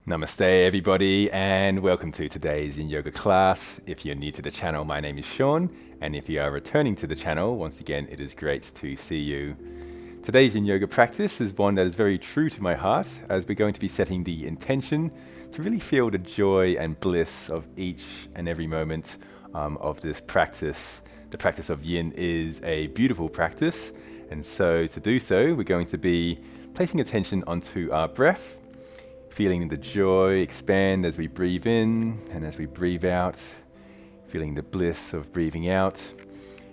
Namaste everybody, and welcome to today's Yin Yoga class. If you're new to the channel, my name is Sean, and if you are returning to the channel, once again it is great to see you. Today's Yin Yoga practice is one that is very true to my heart, as we're going to be setting the intention to really feel the joy and bliss of each and every moment of this practice. The practice of Yin is a beautiful practice, and so to do so, we're going to be placing attention onto our breath, feeling the joy expand as we breathe in and as we breathe out, feeling the bliss of breathing out.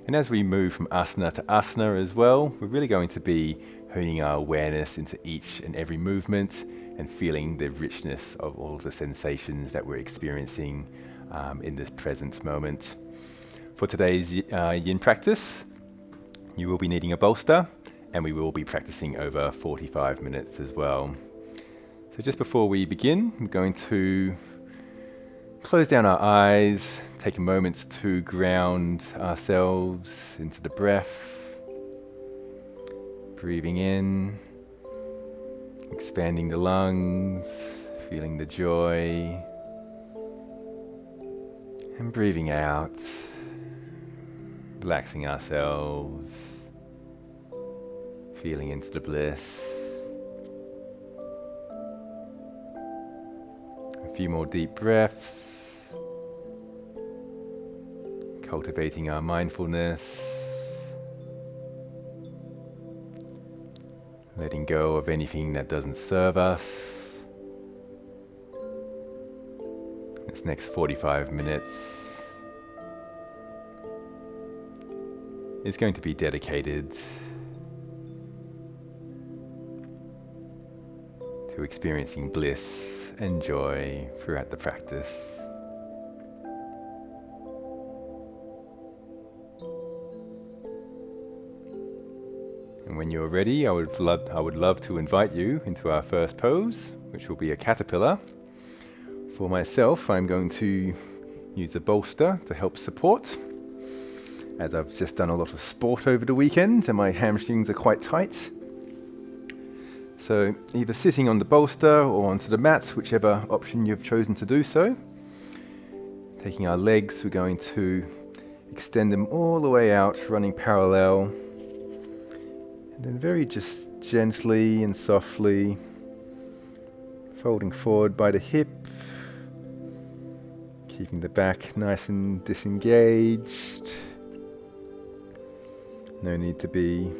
And as we move from asana to asana as well, we're really going to be honing our awareness into each and every movement and feeling the richness of all of the sensations that we're experiencing in this present moment. For today's Yin practice, you will be needing a bolster, and we will be practicing over 45 minutes as well. So just before we begin, we're going to close down our eyes, take a moment to ground ourselves into the breath, breathing in, expanding the lungs, feeling the joy, and breathing out, relaxing ourselves, feeling into the bliss. A few more deep breaths, cultivating our mindfulness, letting go of anything that doesn't serve us. This next 45 minutes is going to be dedicated to experiencing bliss and joy throughout the practice. And when you're ready, I would love to invite you into our first pose, which will be a caterpillar. For myself, I'm going to use a bolster to help support, as I've just done a lot of sport over the weekend and my hamstrings are quite tight. So either sitting on the bolster or onto the mat, whichever option you've chosen to do so. Taking our legs, we're going to extend them all the way out, running parallel. And then very just gently and softly folding forward by the hip, keeping the back nice and disengaged. No need to be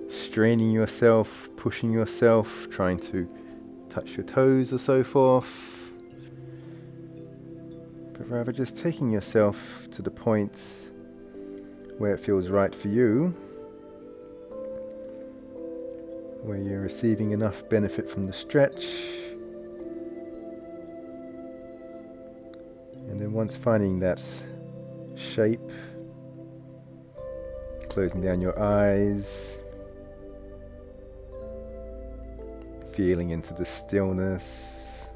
straining yourself, pushing yourself, trying to touch your toes or so forth, but rather just taking yourself to the point where it feels right for you, where you're receiving enough benefit from the stretch. And then once finding that shape, closing down your eyes, feeling into the stillness,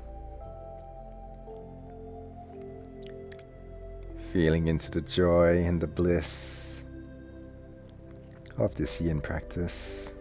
feeling into the joy and the bliss of this Yin practice.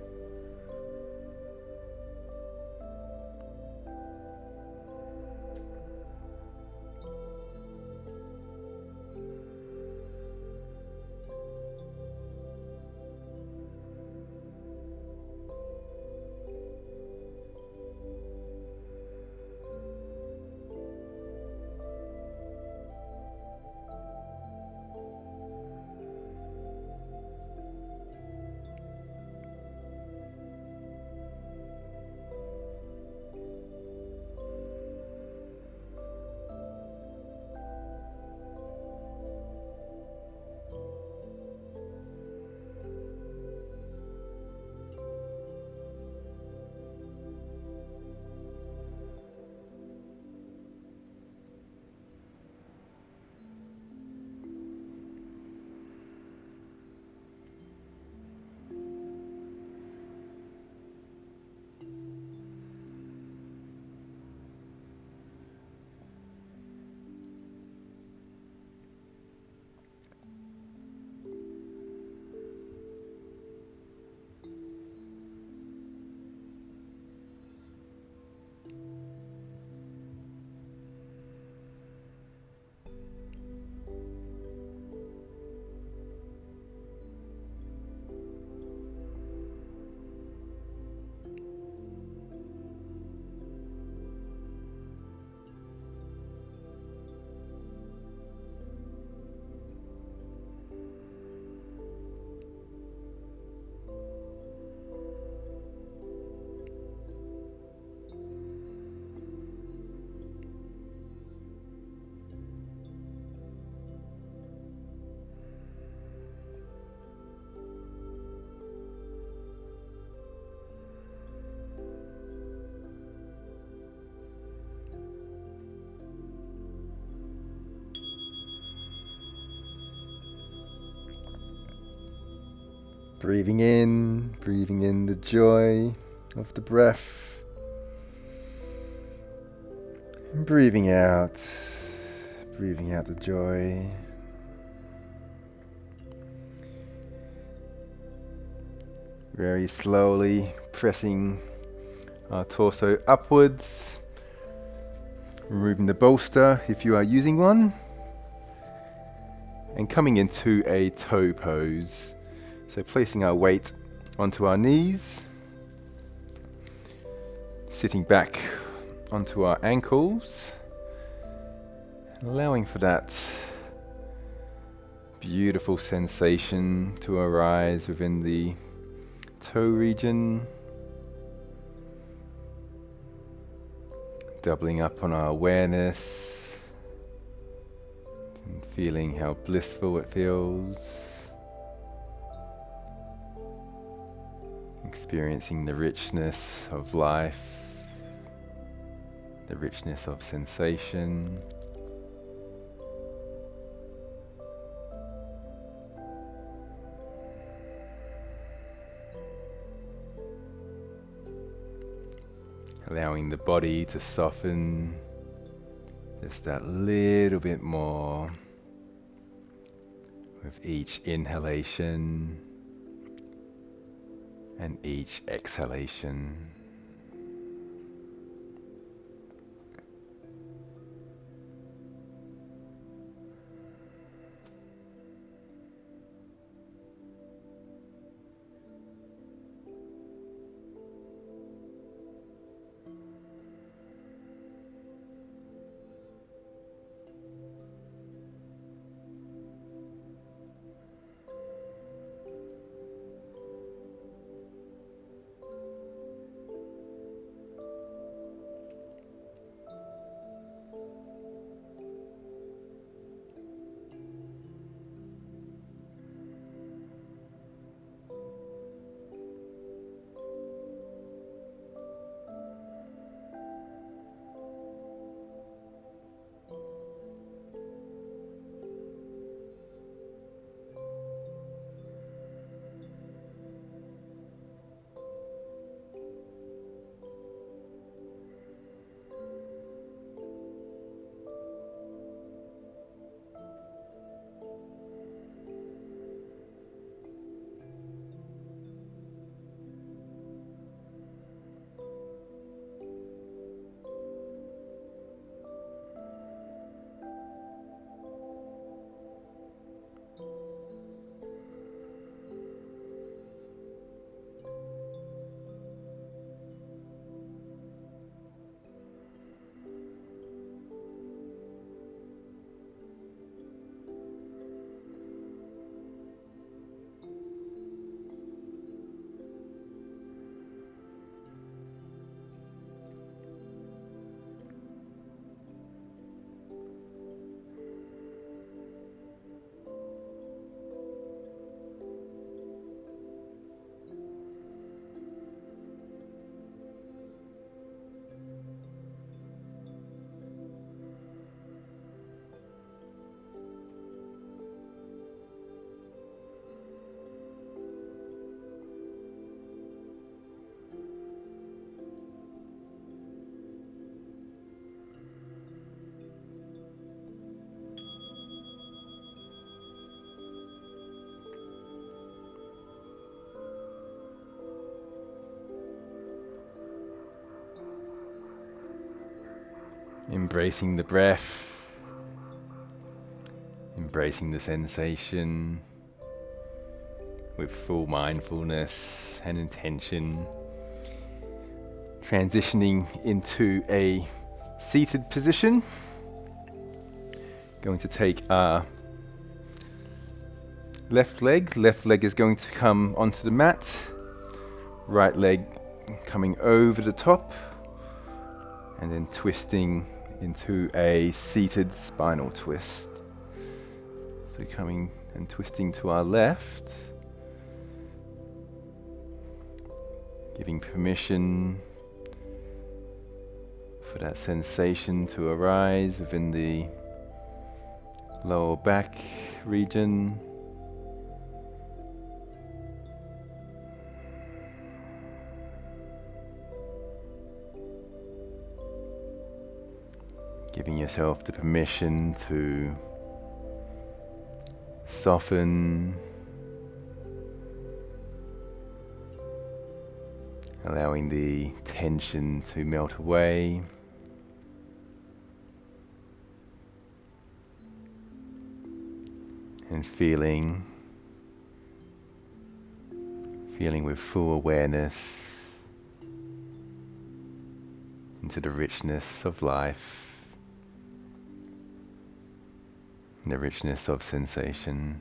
Breathing in the joy of the breath. And breathing out the joy. Very slowly pressing our torso upwards, removing the bolster if you are using one, and coming into a toe pose. So placing our weight onto our knees, sitting back onto our ankles, allowing for that beautiful sensation to arise within the toe region, doubling up on our awareness and feeling how blissful it feels, experiencing the richness of life, the richness of sensation. Allowing the body to soften just that little bit more with each inhalation and each exhalation. Embracing the breath, embracing the sensation with full mindfulness and intention. Transitioning into a seated position. Going to take our left leg is going to come onto the mat, right leg coming over the top, and then twisting into a seated spinal twist. So coming and twisting to our left, giving permission for that sensation to arise within the lower back region. Giving yourself the permission to soften, allowing the tension to melt away. And feeling with full awareness into the richness of life, the richness of sensation.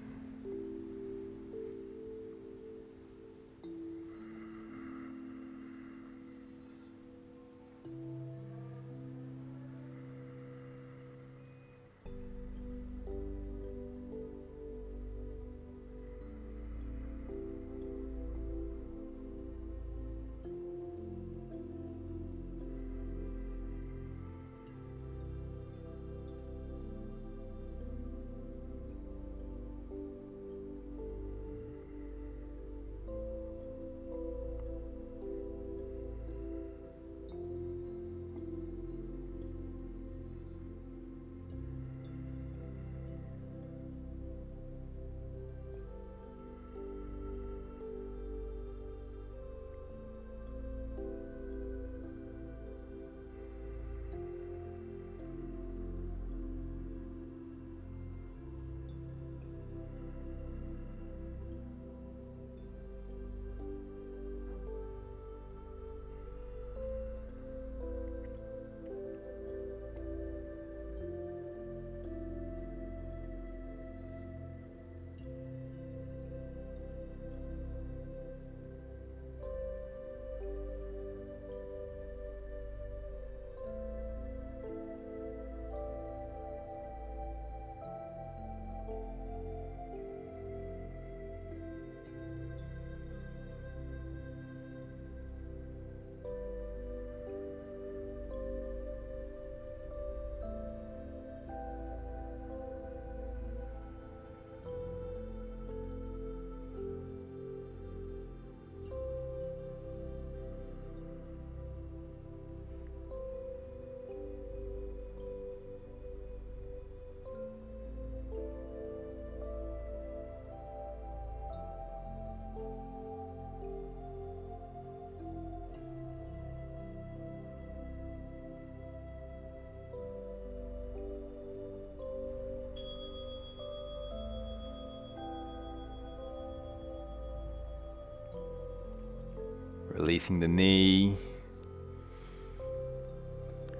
Releasing the knee,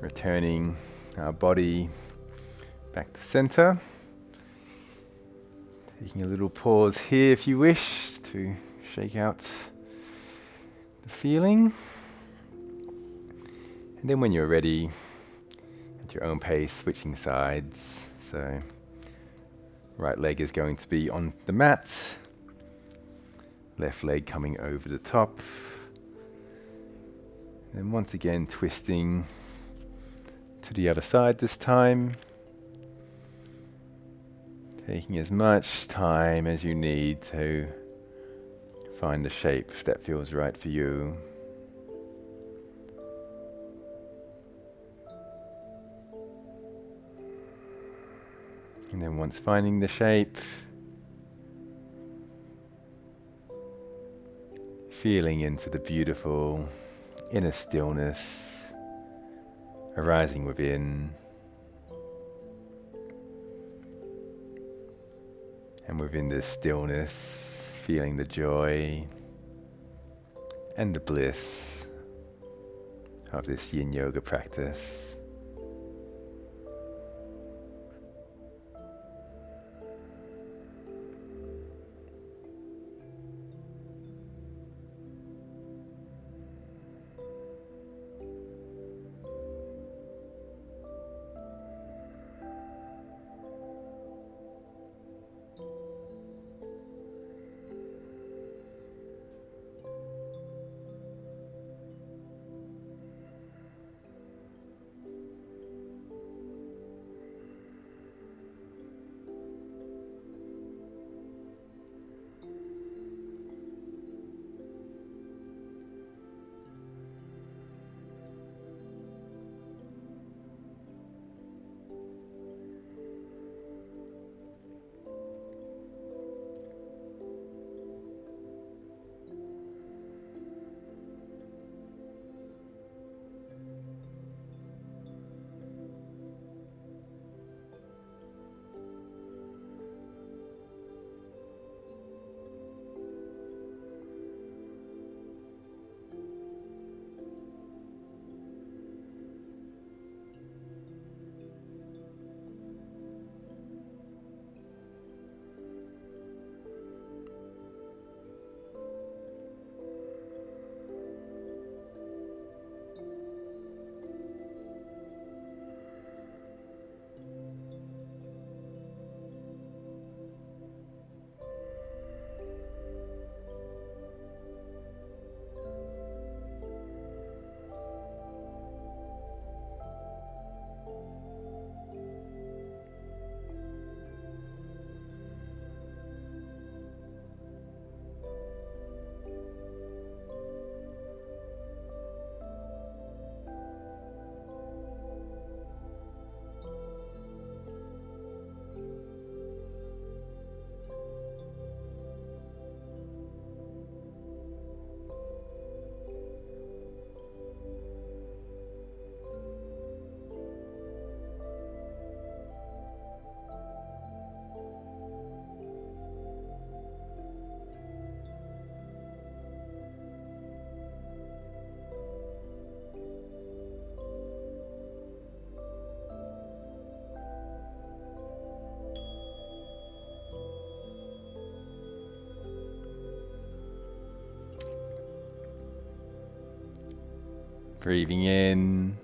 returning our body back to center. Taking a little pause here if you wish to shake out the feeling. And then when you're ready, at your own pace, switching sides. So right leg is going to be on the mat, left leg coming over the top. And once again, twisting to the other side this time. Taking as much time as you need to find the shape that feels right for you. And then once finding the shape, feeling into the beautiful inner stillness arising within, and within this stillness, feeling the joy and the bliss of this yin yoga practice. Breathing in,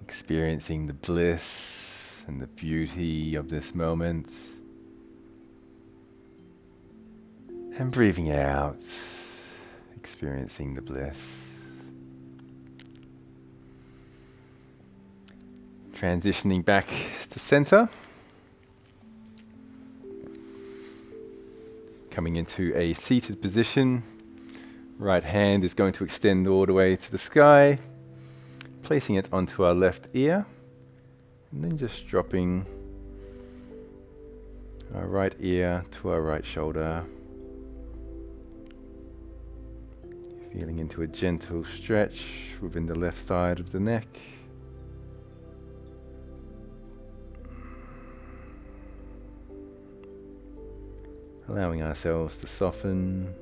experiencing the bliss and the beauty of this moment. And breathing out, experiencing the bliss. Transitioning back to center. Coming into a seated position. Right hand is going to extend all the way to the sky. Placing it onto our left ear. And then just dropping our right ear to our right shoulder. Feeling into a gentle stretch within the left side of the neck. Allowing ourselves to soften.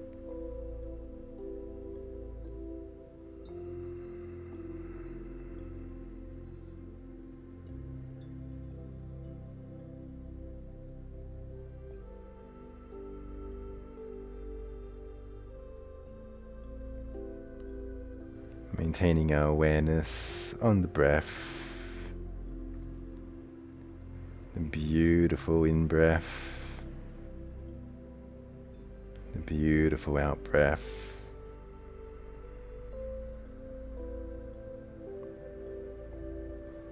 Maintaining our awareness on the breath. The beautiful in-breath. The beautiful out-breath.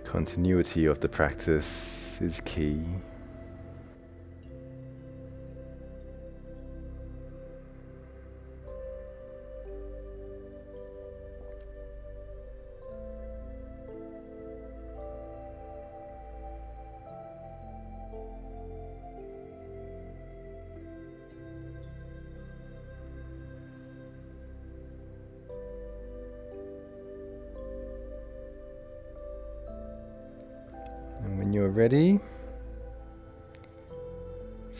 Continuity of the practice is key. And when you're ready,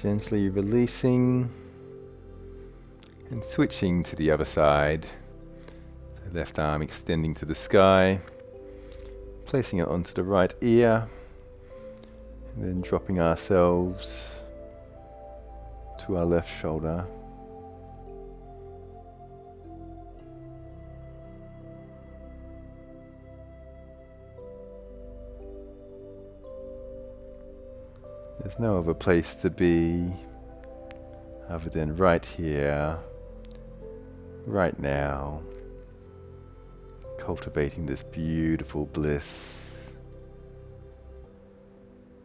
gently releasing and switching to the other side. So left arm extending to the sky, placing it onto the right ear, and then dropping ourselves to our left shoulder. There's no other place to be other than right here, right now, cultivating this beautiful bliss,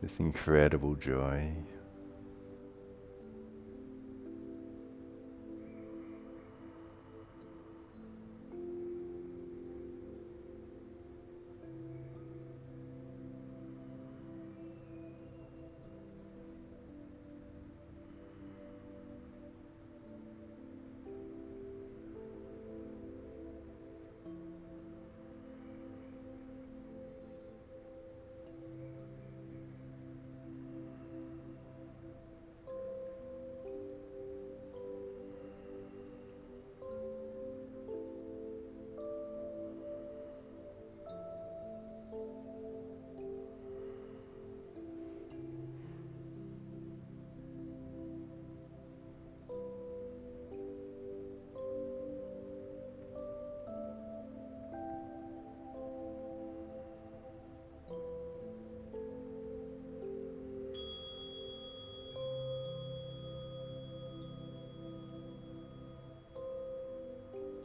this incredible joy.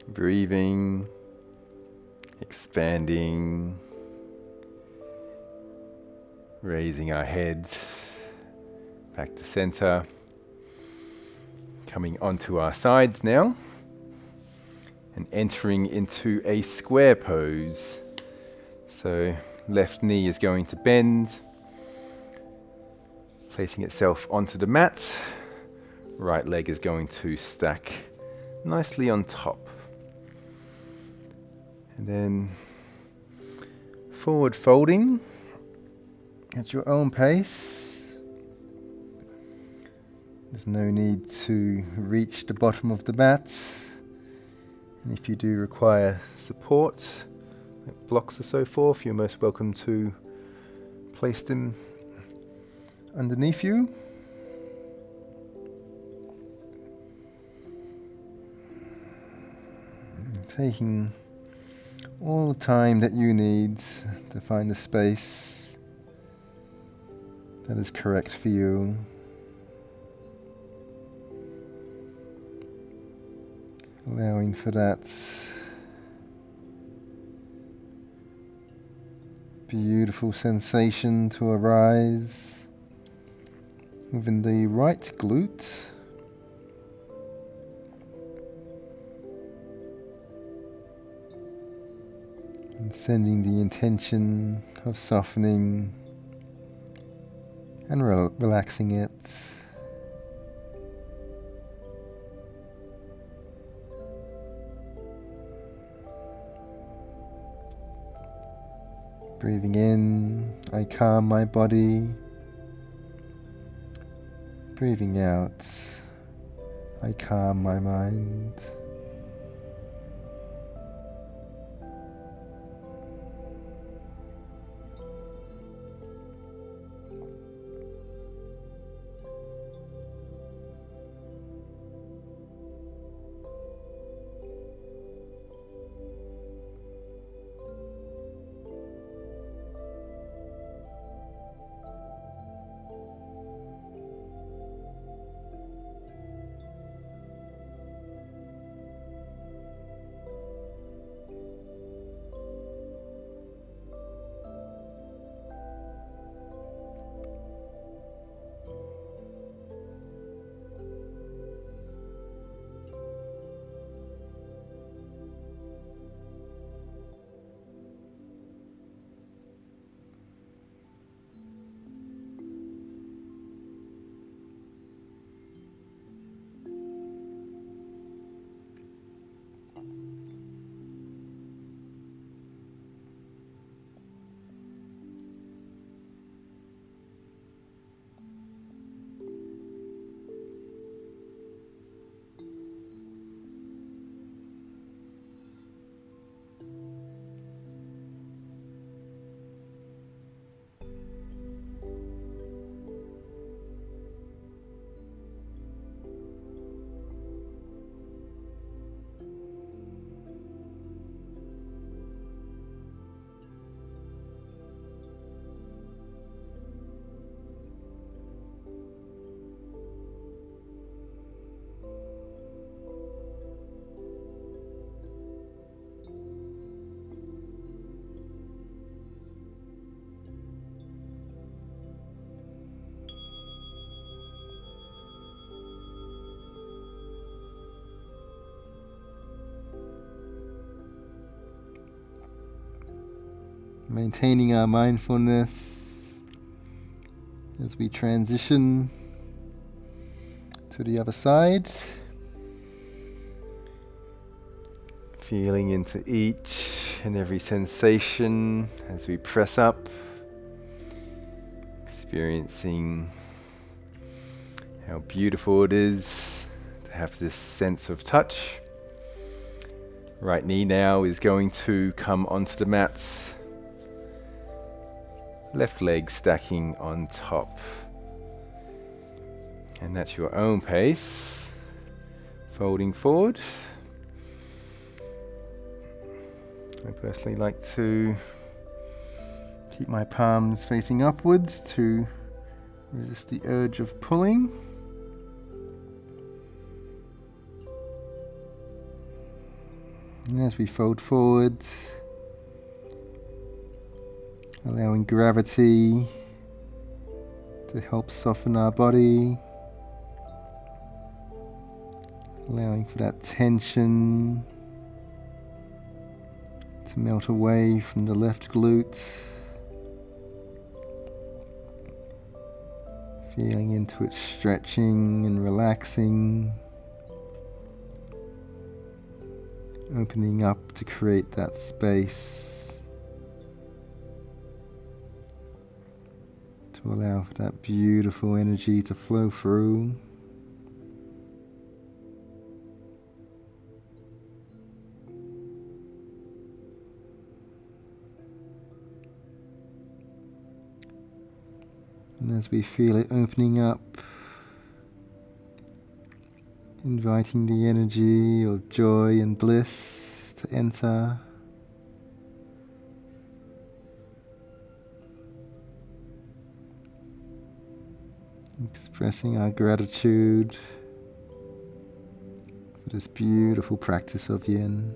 Breathing, expanding, raising our heads back to center, coming onto our sides now, and entering into a square pose. So left knee is going to bend, placing itself onto the mat. Right leg is going to stack nicely on top. And then forward folding at your own pace. There's no need to reach the bottom of the mat. And if you do require support, like blocks or so forth, you're most welcome to place them underneath you. Taking all the time that you need to find the space that is correct for you. Allowing for that beautiful sensation to arise within the right glute. And sending the intention of softening and relaxing it. Breathing in, I calm my body. Breathing out, I calm my mind. Maintaining our mindfulness as we transition to the other side. Feeling into each and every sensation as we press up. Experiencing how beautiful it is to have this sense of touch. Right knee now is going to come onto the mat. Left leg stacking on top. And at your own pace, folding forward. I personally like to keep my palms facing upwards to resist the urge of pulling. And as we fold forward, allowing gravity to help soften our body, allowing for that tension to melt away from the left glute, feeling into it stretching and relaxing, opening up to create that space to allow for that beautiful energy to flow through. And as we feel it opening up, inviting the energy of joy and bliss to enter, expressing our gratitude for this beautiful practice of yin.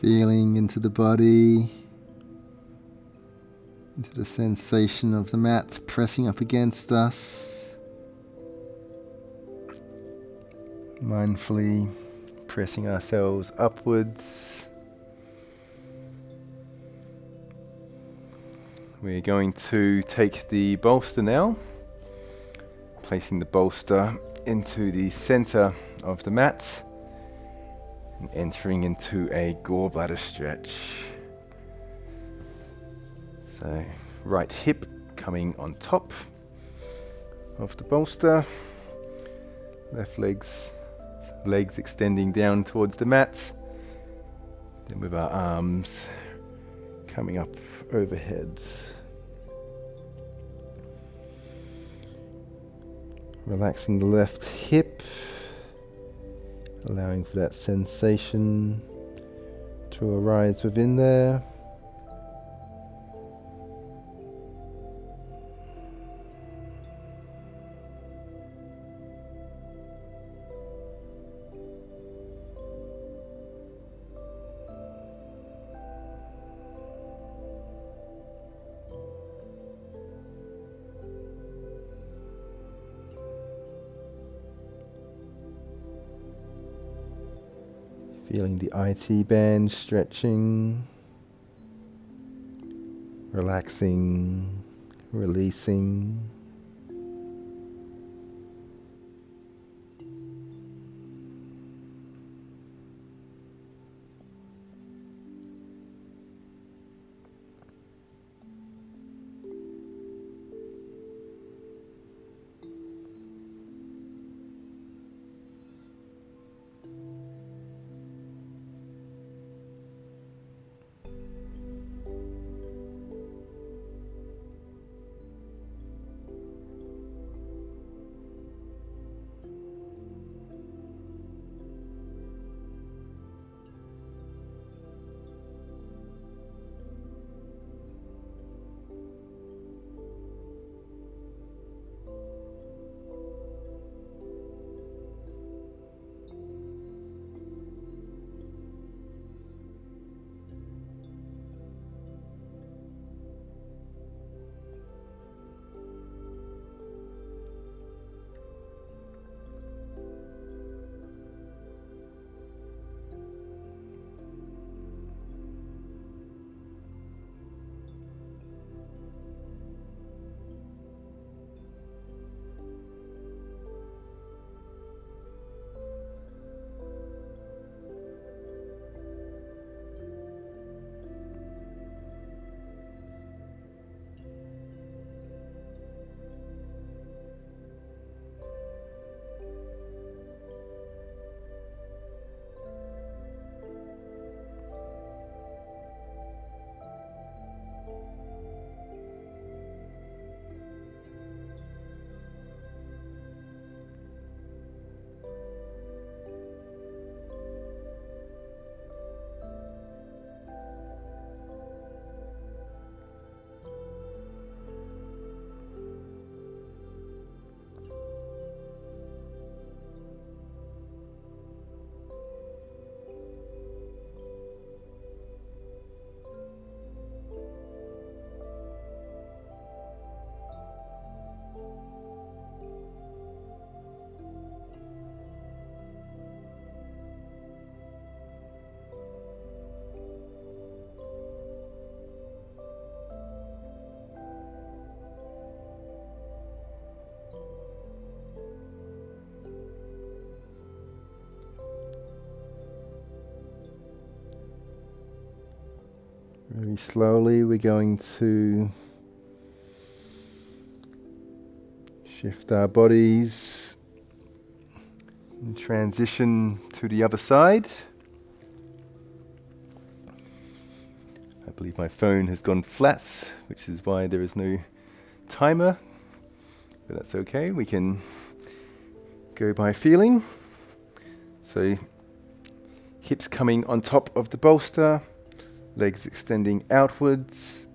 Feeling into the body, into the sensation of the mat pressing up against us. Mindfully pressing ourselves upwards. We're going to take the bolster now, placing the bolster into the center of the mat and entering into a gallbladder stretch. So right hip coming on top of the bolster, left legs extending down towards the mat, then with our arms coming up overhead. Relaxing the left hip, allowing for that sensation to arise within there. Feeling the IT band stretching, relaxing, releasing. Very slowly we're going to shift our bodies and transition to the other side. I believe my phone has gone flat, which is why there is no timer, but that's okay, we can go by feeling. So hips coming on top of the bolster, legs extending outwards,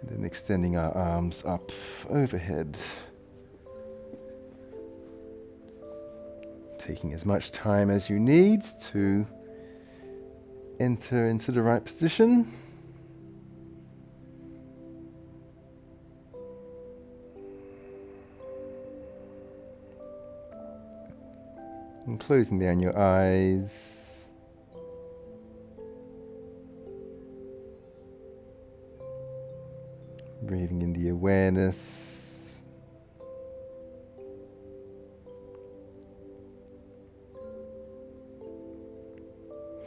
and then extending our arms up overhead. Taking as much time as you need to enter into the right position. And closing down your eyes. Breathing in the awareness.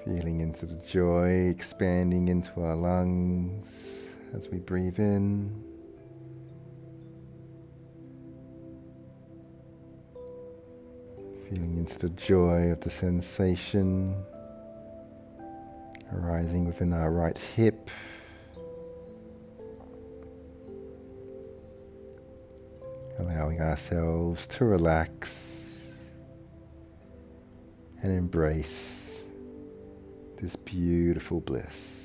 Feeling into the joy expanding into our lungs as we breathe in. Feeling into the joy of the sensation arising within our right hip. Allowing ourselves to relax and embrace this beautiful bliss.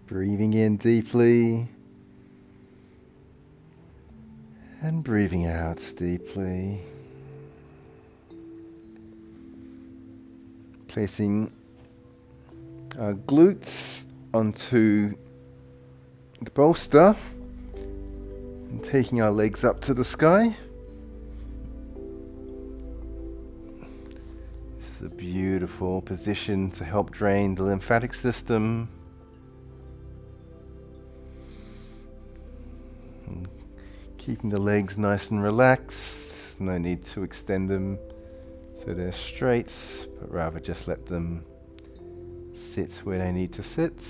Breathing in deeply and breathing out deeply. Placing our glutes onto the bolster and taking our legs up to the sky. This is a beautiful position to help drain the lymphatic system. Keeping the legs nice and relaxed. There's no need to extend them so they're straight, but rather just let them sit where they need to sit.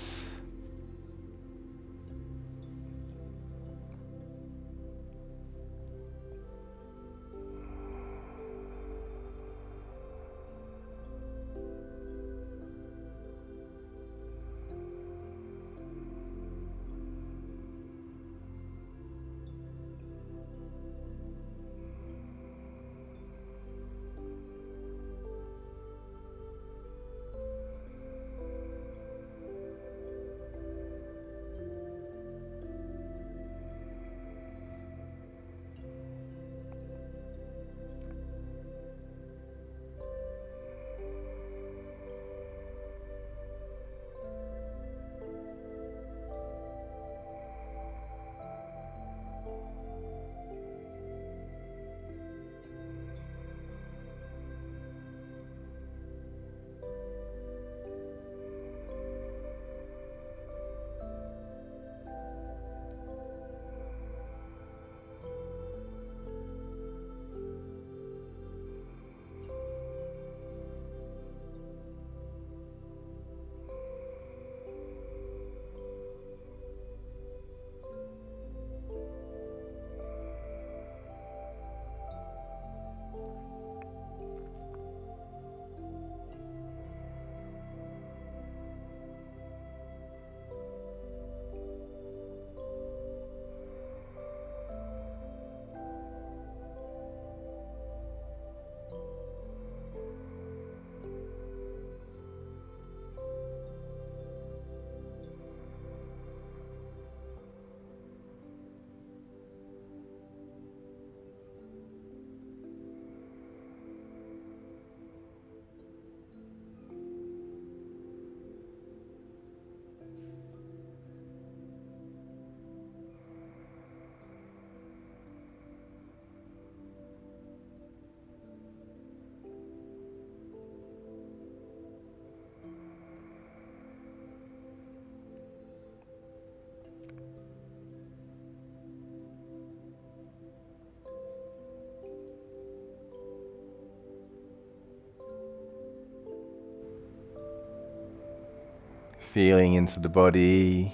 feeling into the body.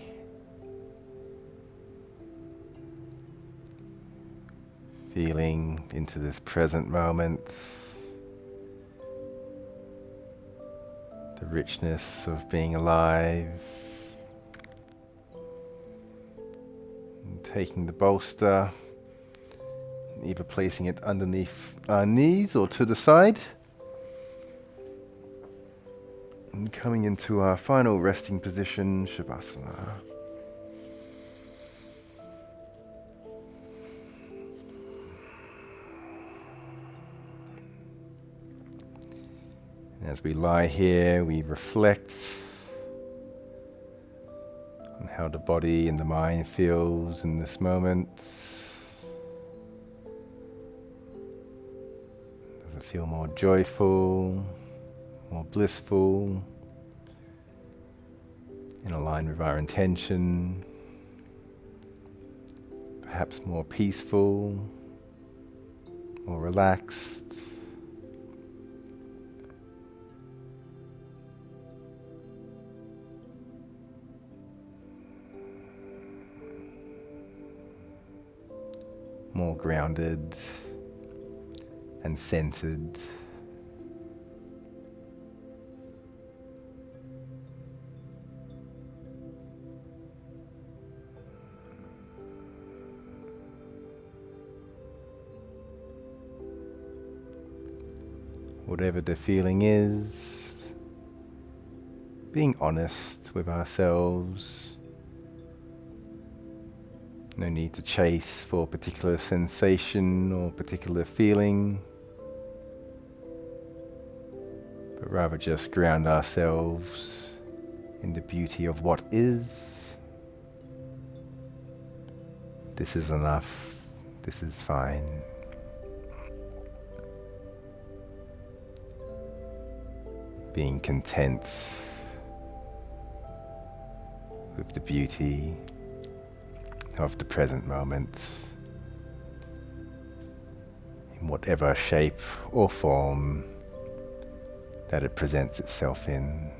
Feeling into this present moment. The richness of being alive. And taking the bolster, either placing it underneath our knees or to the side. And coming into our final resting position, Shavasana. And as we lie here, we reflect on how the body and the mind feels in this moment. Does it feel more joyful? More blissful, in line with our intention, perhaps more peaceful, more relaxed. More grounded and centered. Whatever the feeling is, being honest with ourselves. No need to chase for a particular sensation or particular feeling, but rather just ground ourselves in the beauty of what is. This is enough. This is fine. Being content with the beauty of the present moment in whatever shape or form that it presents itself in.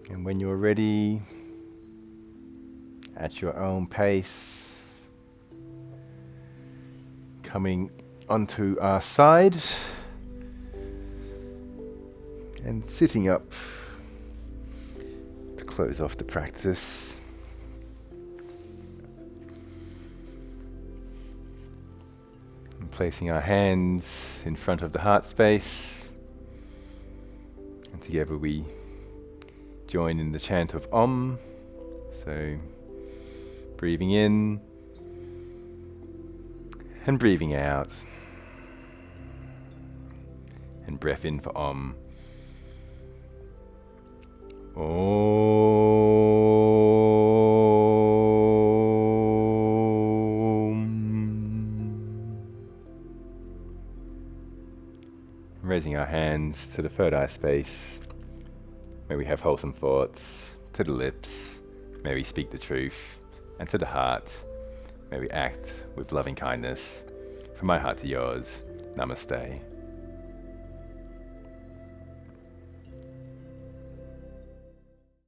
And when you're ready, at your own pace, coming onto our side and sitting up to close off the practice. And placing our hands in front of the heart space, and together we join in the chant of Om. So breathing in and breathing out, and breath in for Om. Om. Raising our hands to the third eye space. May we have wholesome thoughts. To the lips, may we speak the truth. And to the heart, may we act with loving kindness. From my heart to yours, Namaste.